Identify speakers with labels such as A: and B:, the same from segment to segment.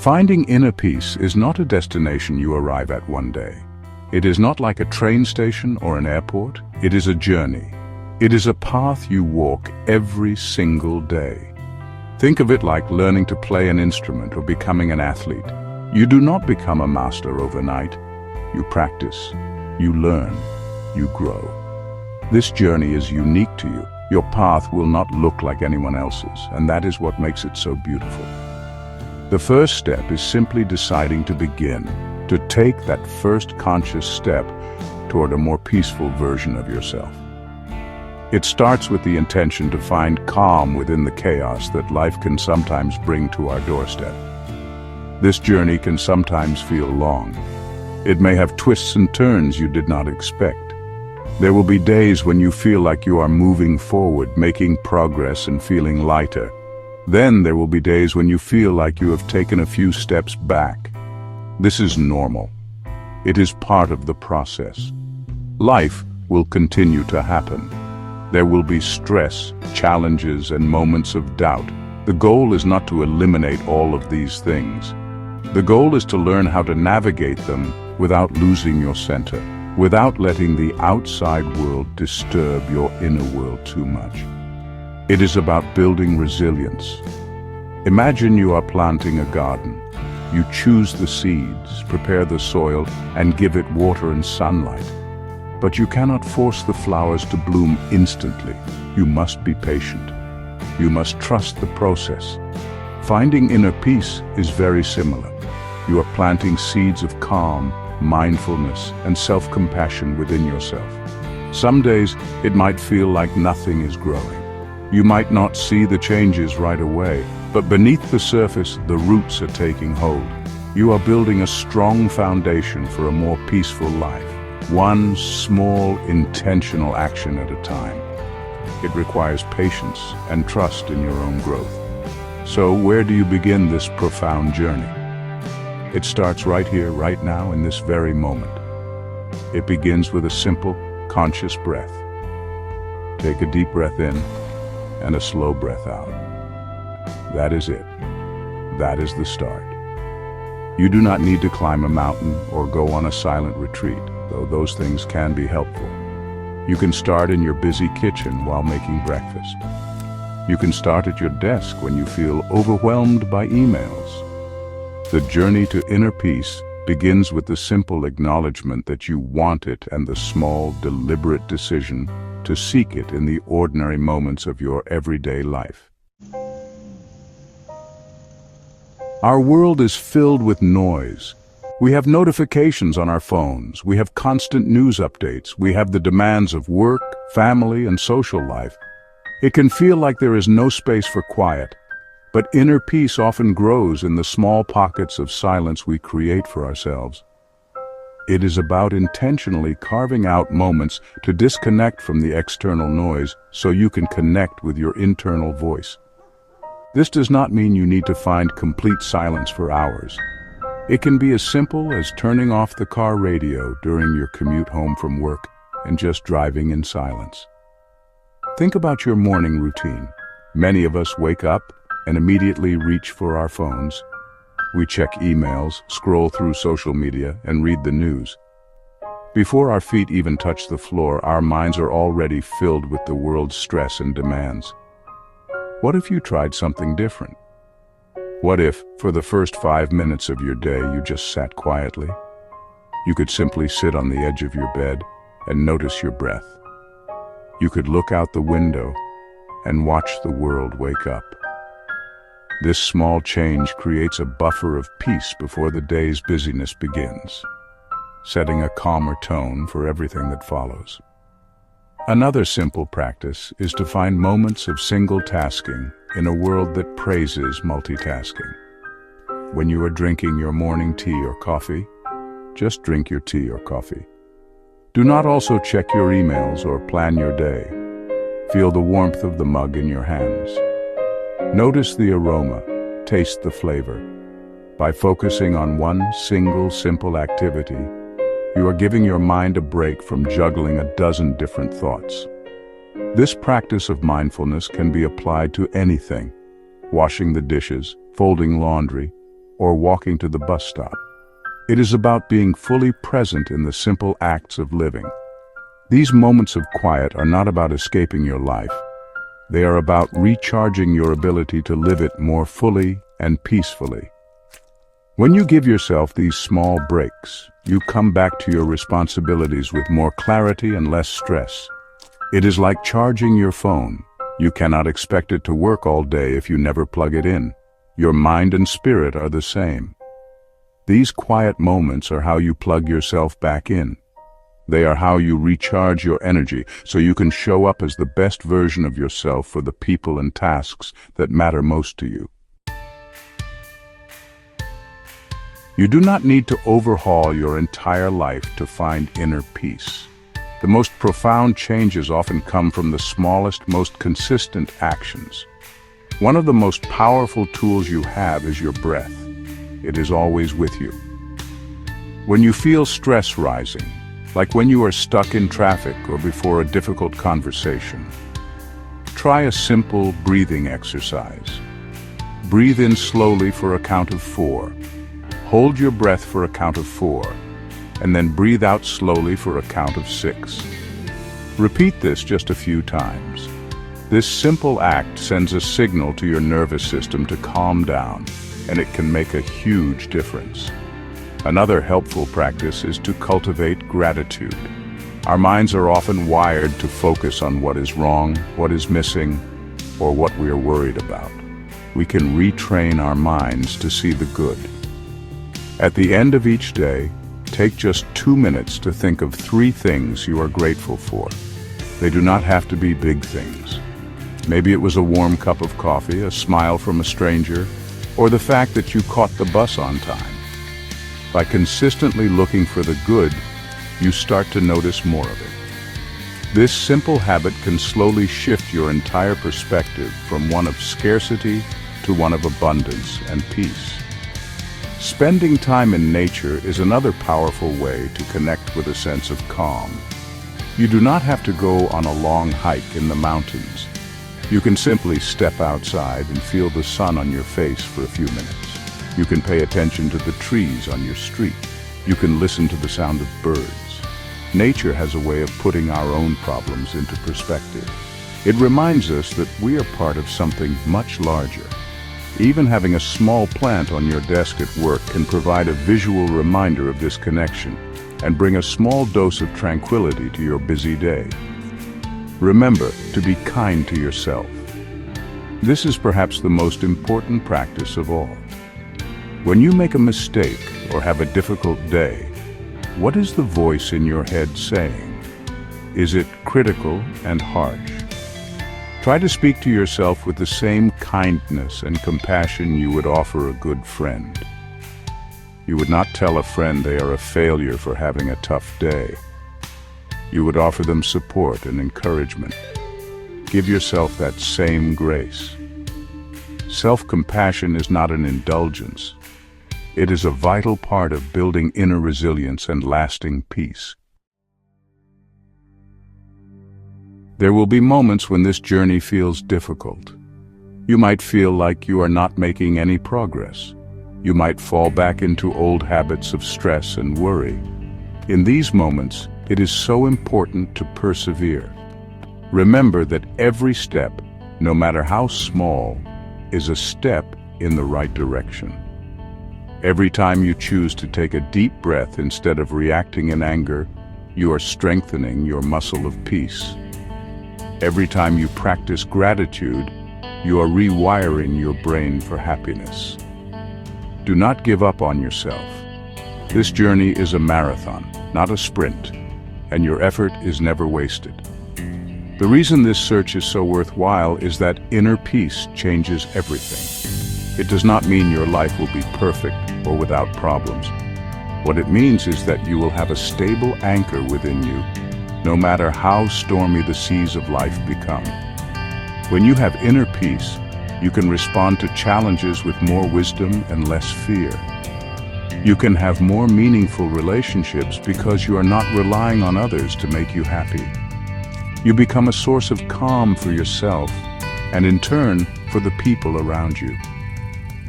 A: Finding inner peace is not a destination you arrive at one day. It is not like a train station or an airport. It is a journey. It is a path you walk every single day. Think of it like learning to play an instrument or becoming an athlete. You do not become a master overnight. You practice, you learn, you grow. This journey is unique to you. Your path will not look like anyone else's, and that is what makes it so beautiful. The first step is simply deciding to begin, to take that first conscious step toward a more peaceful version of yourself. It starts with the intention to find calm within the chaos that life can sometimes bring to our doorstep. This journey can sometimes feel long. It may have twists and turns you did not expect. There will be days when you feel like you are moving forward, making progress and feeling lighter. Then there will be days when you feel like you have taken a few steps back. This is normal. It is part of the process. Life will continue to happen. There will be stress, challenges, and moments of doubt. The goal is not to eliminate all of these things. The goal is to learn how to navigate them without losing your center, without letting the outside world disturb your inner world too much. It is about building resilience. Imagine you are planting a garden. You choose the seeds, prepare the soil, and give it water and sunlight. But you cannot force the flowers to bloom instantly. You must be patient. You must trust the process. Finding inner peace is very similar. You are planting seeds of calm, mindfulness, and self-compassion within yourself. Some days, it might feel like nothing is growing. You might not see the changes right away, but beneath the surface, the roots are taking hold. You are building a strong foundation for a more peaceful life, one small, intentional action at a time. It requires patience and trust in your own growth. So, where do you begin this profound journey? It starts right here, right now, in this very moment. It begins with a simple, conscious breath. Take a deep breath in and a slow breath out. That is it. That is the start. You do not need to climb a mountain or go on a silent retreat, though those things can be helpful. You can start in your busy kitchen while making breakfast. You can start at your desk when you feel overwhelmed by emails. The journey to inner peace begins with the simple acknowledgement that you want it and the small, deliberate decision to seek it in the ordinary moments of your everyday life. Our world is filled with noise. We have notifications on our phones. We have constant news updates. We have the demands of work, family, and social life. It can feel like there is no space for quiet, but inner peace often grows in the small pockets of silence we create for ourselves. It is about intentionally carving out moments to disconnect from the external noise so you can connect with your internal voice. This does not mean you need to find complete silence for hours. It can be as simple as turning off the car radio during your commute home from work and just driving in silence. Think about your morning routine. Many of us wake up and immediately reach for our phones. We check emails, scroll through social media, and read the news. Before our feet even touch the floor, our minds are already filled with the world's stress and demands. What if you tried something different? What if, for the first 5 minutes of your day, you just sat quietly? You could simply sit on the edge of your bed and notice your breath. You could look out the window and watch the world wake up. This small change creates a buffer of peace before the day's busyness begins, setting a calmer tone for everything that follows. Another simple practice is to find moments of single tasking in a world that praises multitasking. When you are drinking your morning tea or coffee, just drink your tea or coffee. Do not also check your emails or plan your day. Feel the warmth of the mug in your hands. Notice the aroma, taste the flavor. By focusing on one single simple activity, you are giving your mind a break from juggling a dozen different thoughts. This practice of mindfulness can be applied to anything: washing the dishes, folding laundry, or walking to the bus stop. It is about being fully present in the simple acts of living. These moments of quiet are not about escaping your life. They are about recharging your ability to live it more fully and peacefully. When you give yourself these small breaks, you come back to your responsibilities with more clarity and less stress. It is like charging your phone. You cannot expect it to work all day if you never plug it in. Your mind and spirit are the same. These quiet moments are how you plug yourself back in. They are how you recharge your energy so you can show up as the best version of yourself for the people and tasks that matter most to you. You do not need to overhaul your entire life to find inner peace. The most profound changes often come from the smallest, most consistent actions. One of the most powerful tools you have is your breath. It is always with you. When you feel stress rising, like when you are stuck in traffic or before a difficult conversation, try a simple breathing exercise. Breathe in slowly for a count of 4. Hold your breath for a count of 4, and then breathe out slowly for a count of 6. Repeat this just a few times. This simple act sends a signal to your nervous system to calm down, and it can make a huge difference. Another helpful practice is to cultivate gratitude. Our minds are often wired to focus on what is wrong, what is missing, or what we are worried about. We can retrain our minds to see the good. At the end of each day, take just 2 minutes to think of 3 things you are grateful for. They do not have to be big things. Maybe it was a warm cup of coffee, a smile from a stranger, or the fact that you caught the bus on time. By consistently looking for the good, you start to notice more of it. This simple habit can slowly shift your entire perspective from one of scarcity to one of abundance and peace. Spending time in nature is another powerful way to connect with a sense of calm. You do not have to go on a long hike in the mountains. You can simply step outside and feel the sun on your face for a few minutes. You can pay attention to the trees on your street. You can listen to the sound of birds. Nature has a way of putting our own problems into perspective. It reminds us that we are part of something much larger. Even having a small plant on your desk at work can provide a visual reminder of this connection and bring a small dose of tranquility to your busy day. Remember to be kind to yourself. This is perhaps the most important practice of all. When you make a mistake or have a difficult day, what is the voice in your head saying? Is it critical and harsh? Try to speak to yourself with the same kindness and compassion you would offer a good friend. You would not tell a friend they are a failure for having a tough day. You would offer them support and encouragement. Give yourself that same grace. Self-compassion is not an indulgence. It is a vital part of building inner resilience and lasting peace. There will be moments when this journey feels difficult. You might feel like you are not making any progress. You might fall back into old habits of stress and worry. In these moments, it is so important to persevere. Remember that every step, no matter how small, is a step in the right direction. Every time you choose to take a deep breath instead of reacting in anger, you are strengthening your muscle of peace. Every time you practice gratitude, you are rewiring your brain for happiness. Do not give up on yourself. This journey is a marathon, not a sprint, and your effort is never wasted. The reason this search is so worthwhile is that inner peace changes everything. It does not mean your life will be perfect or without problems. What it means is that you will have a stable anchor within you, no matter how stormy the seas of life become. When you have inner peace, you can respond to challenges with more wisdom and less fear. You can have more meaningful relationships because you are not relying on others to make you happy. You become a source of calm for yourself and in turn for the people around you.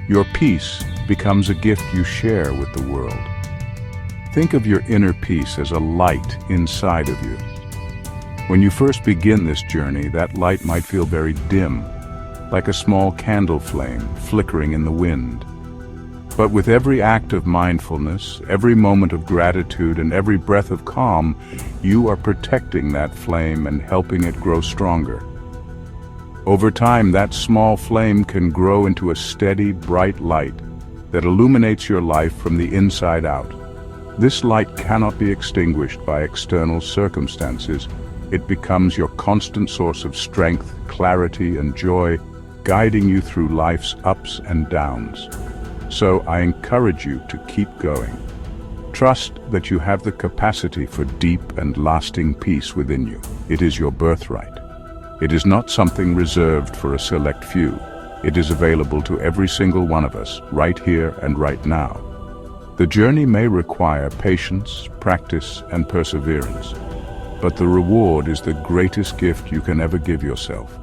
A: Your peace becomes a gift you share with the world. Think of your inner peace as a light inside of you. When you first begin this journey, that light might feel very dim, like a small candle flame flickering in the wind. But with every act of mindfulness, every moment of gratitude, and every breath of calm, you are protecting that flame and helping it grow stronger. Over time, that small flame can grow into a steady, bright light that illuminates your life from the inside out. This light cannot be extinguished by external circumstances. It becomes your constant source of strength, clarity, and joy, guiding you through life's ups and downs. So I encourage you to keep going. Trust that you have the capacity for deep and lasting peace within you. It is your birthright. It is not something reserved for a select few. It is available to every single one of us, right here and right now. The journey may require patience, practice, and perseverance, but the reward is the greatest gift you can ever give yourself.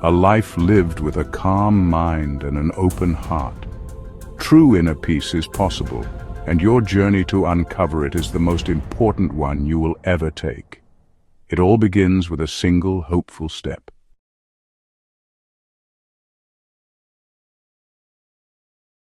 A: A life lived with a calm mind and an open heart. True inner peace is possible, and your journey to uncover it is the most important one you will ever take. It all begins with a single hopeful step.